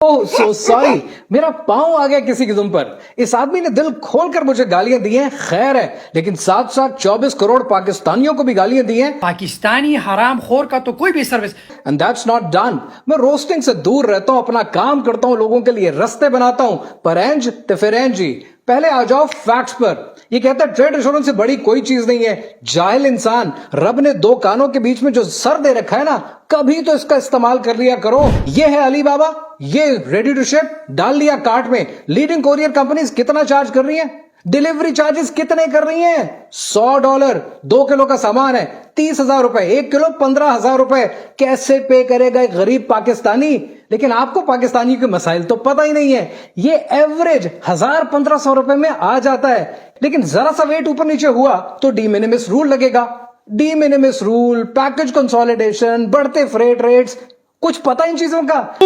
ओह so sorry, मेरा पांव आ गया किसी की दुम पर। इस आदमी ने दिल खोलकर मुझे गालियां दी हैं, खैर है, लेकिन साथ साथ 24 करोड़ पाकिस्तानियों को भी गालियां दी हैं। पाकिस्तानी हराम खोर का तो कोई भी service. And that's not done. मैं रोस्टिंग से दूर रहता हूं, अपना काम करता हूं, लोगों के लिए रास्ते बनाता हूं, पर एंज तिफरेंज जी पहले आ जाओ फैक्ट्स पर। ये कहता है ट्रेड इंश्योरेंस से बड़ी कोई चीज नहीं है। जाहिल इंसान, रब ने दो कानों के बीच में जो सर दे रखा है ना, कभी तो इसका इस्तेमाल कर लिया करो। ये है अली बाबा, ये रेडी टू शिप, डाल लिया कार्ट में। लीडिंग कोरियर कंपनीज कितना चार्ज कर रही हैं? डिलीवरी चार्जेस कितने कर रही हैं? $100। 2 किलो का सामान है 30,000 रुपए, 1 किलो 15,000 रुपए। कैसे पे करेगा एक गरीब पाकिस्तानी? लेकिन आपको पाकिस्तानी के मसाइल तो पता ही नहीं है। ये एवरेज 1,000-1,500 रुपए में आ जाता है, लेकिन जरा सा वेट ऊपर नीचे हुआ तो डी मिनिमिस रूल लगेगा। डी मिनिमिस रूल, पैकेज कंसोलिडेशन, बढ़ते फ्रेट रेट्स, कुछ पता इन चीजों का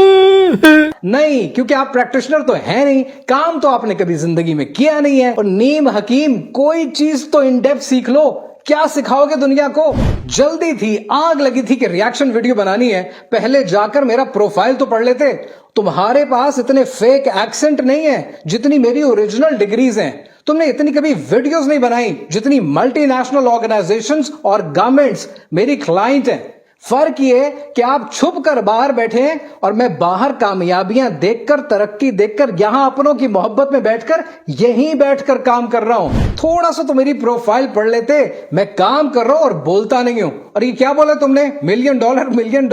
नहीं, क्योंकि आप प्रैक्टिशनर तो है नहीं, काम तो आपने कभी जिंदगी में किया नहीं है। और नीम हकीम, कोई चीज तो इन डेप्थ सीख लो। क्या सिखाओगे दुनिया को? जल्दी थी, आग लगी थी कि रिएक्शन वीडियो बनानी है, पहले जाकर मेरा प्रोफाइल तो पढ़ लेते। तुम्हारे पास इतने फेक एक्सेंट नहीं है जितनी मेरी ओरिजिनल डिग्रीज हैं। तुमने इतनी कभी वीडियोस नहीं बनाई जितनी मल्टीनेशनल ऑर्गेनाइजेशंस और गवर्नमेंट्स मेरी क्लाइंट हैं। फर्क ये कि आप छुप कर बाहर बैठे हैं और मैं बाहर कामयाबियां देखकर, तरक्की देखकर, यहां अपनों की मोहब्बत में बैठकर, यहीं बैठकर काम कर रहा हूं। थोड़ा सा तो मेरी प्रोफाइल पढ़ लेते। मैं काम कर रहा हूं और बोलता नहीं हूं। और ये क्या बोला तुमने? $1 मिलियन।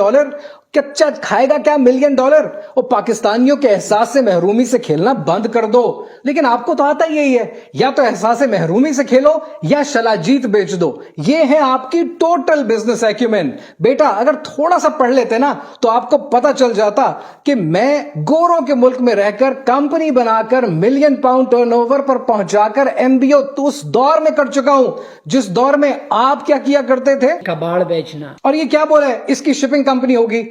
कच्चा खाएगा क्या $1 मिलियन? और पाकिस्तानियों के एहसास से महरूमी से खेलना बंद कर दो। लेकिन आपको तो आता ही यही है, या तो एहसास से महरूमी से खेलो या शलाजीत बेच दो। ये है आपकी टोटल बिजनेस एक्यूमेन। बेटा अगर थोड़ा सा पढ़ लेते ना तो आपको पता चल जाता कि मैं गोरों के मुल्क में रहकर कंपनी बनाकर £1 मिलियन टर्नओवर पर पहुंचाकर एमबीओ तो उस दौर में कर चुका हूं जिस दौर में आप क्या किया करते थे? कबाड़ बेचना। और ये क्या बोला है, इसकी शिपिंग कंपनी होगी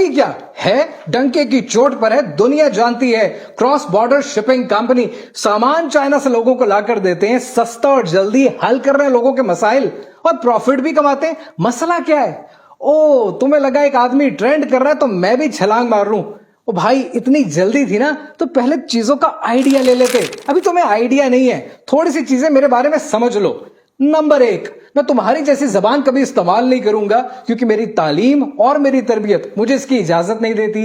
क्या? है, डंके की चोट पर है, दुनिया जानती है। क्रॉस बॉर्डर शिपिंग कंपनी, सामान चाइना से लोगों को लाकर देते हैं, सस्ता और जल्दी हल कर रहे हैं लोगों के मसाइल और प्रॉफिट भी कमाते हैं। मसला क्या है? ओ, तुम्हें लगा एक आदमी ट्रेंड कर रहा है तो मैं भी छलांग मार लूं। ओ भाई, इतनी जल्दी थी ना तो पहले चीजों का आइडिया ले लेते। अभी तुम्हें आइडिया नहीं है, थोड़ी सी चीजें मेरे बारे में समझ लो। नंबर 1, मैं तुम्हारी जैसी जबान कभी इस्तेमाल नहीं करूंगा क्योंकि मेरी तालीम और मेरी तरबियत मुझे इसकी इजाजत नहीं देती।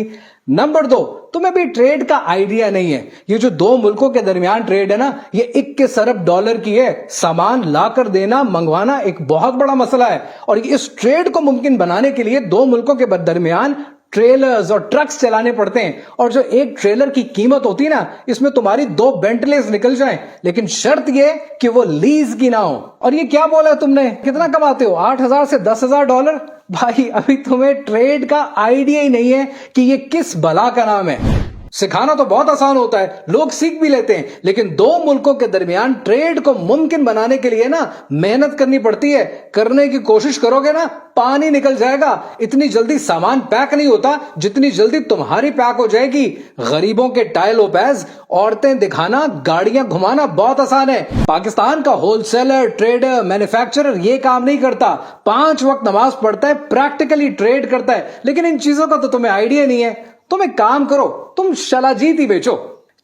नंबर 2, तुम्हें भी ट्रेड का आइडिया नहीं है। ये जो दो मुल्कों के दरमियान ट्रेड है ना, ये $21 अरब की है। सामान लाकर देना, मंगवाना एक बहुत बड़ा मसला है। और इस ट्रेड को मुमकिन बनाने के लिए दो मुल्कों के दरमियान ट्रेलर्स और ट्रक्स चलाने पड़ते हैं। और जो एक ट्रेलर की कीमत होती है ना, इसमें तुम्हारी 2 बेंटलेस निकल जाएं, लेकिन शर्त ये कि वो लीज की ना हो। और ये क्या बोला तुमने? कितना कमाते हो? $8,000 से $10,000? भाई अभी तुम्हें ट्रेड का आइडिया ही नहीं है कि ये किस बला का नाम है। सिखाना तो बहुत आसान होता है, लोग सीख भी लेते हैं, लेकिन दो मुल्कों के दरमियान ट्रेड को मुमकिन बनाने के लिए ना मेहनत करनी पड़ती है। करने की कोशिश करोगे ना, पानी निकल जाएगा। इतनी जल्दी सामान पैक नहीं होता जितनी जल्दी तुम्हारी पैक हो जाएगी। गरीबों के टाइल ओपैज, औरतें दिखाना, गाड़ियां घुमाना बहुत आसान है। पाकिस्तान का होलसेलर, ट्रेडर, मैन्युफैक्चरर ये काम नहीं करता। 5 वक्त नमाज पढ़ता है, प्रैक्टिकली ट्रेड करता है, लेकिन इन चीजों का तो तुम्हें आइडिया नहीं है। तुम एक काम करो, तुम शलाजीत ही बेचो।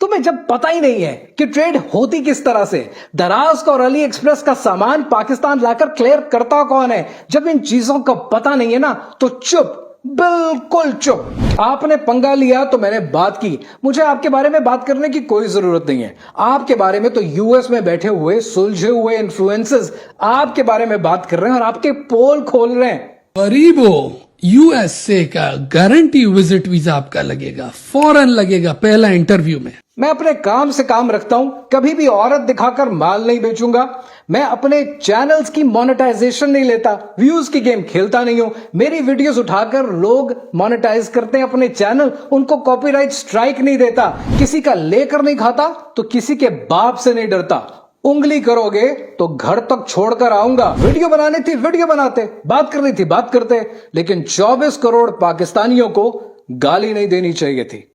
तुम्हें जब पता ही नहीं है कि ट्रेड होती किस तरह से, दराज का और अली एक्सप्रेस का सामान पाकिस्तान लाकर क्लियर करता कौन है, जब इन चीजों का पता नहीं है ना तो चुप, बिल्कुल चुप। आपने पंगा लिया तो मैंने बात की, मुझे आपके बारे में बात करने की कोई जरूरत नहीं है। आपके बारे में तो यूएस में बैठे हुए सुलझे हुए इन्फ्लुएंसर्स आपके बारे में बात कर रहे हैं और आपके पोल खोल रहे हैं। गरीबो, यूएसए का गारंटी विजिट वीजा आपका लगेगा, फौरन लगेगा पहला इंटरव्यू में। मैं अपने काम से काम रखता हूं, कभी भी औरत दिखाकर माल नहीं बेचूंगा। मैं अपने चैनल्स की मोनेटाइजेशन नहीं लेता, व्यूज की गेम खेलता नहीं हूं। मेरी वीडियोस उठाकर लोग मोनेटाइज करते हैं अपने चैनल, उनको कॉपीराइट स्ट्राइक नहीं देता। किसी का लेकर नहीं खाता तो किसी के बाप से नहीं डरता। उंगली करोगे तो घर तक छोड़कर आऊंगा। वीडियो बनानी थी वीडियो बनाते, बात करनी थी बात करते, लेकिन 24 करोड़ पाकिस्तानियों को गाली नहीं देनी चाहिए थी।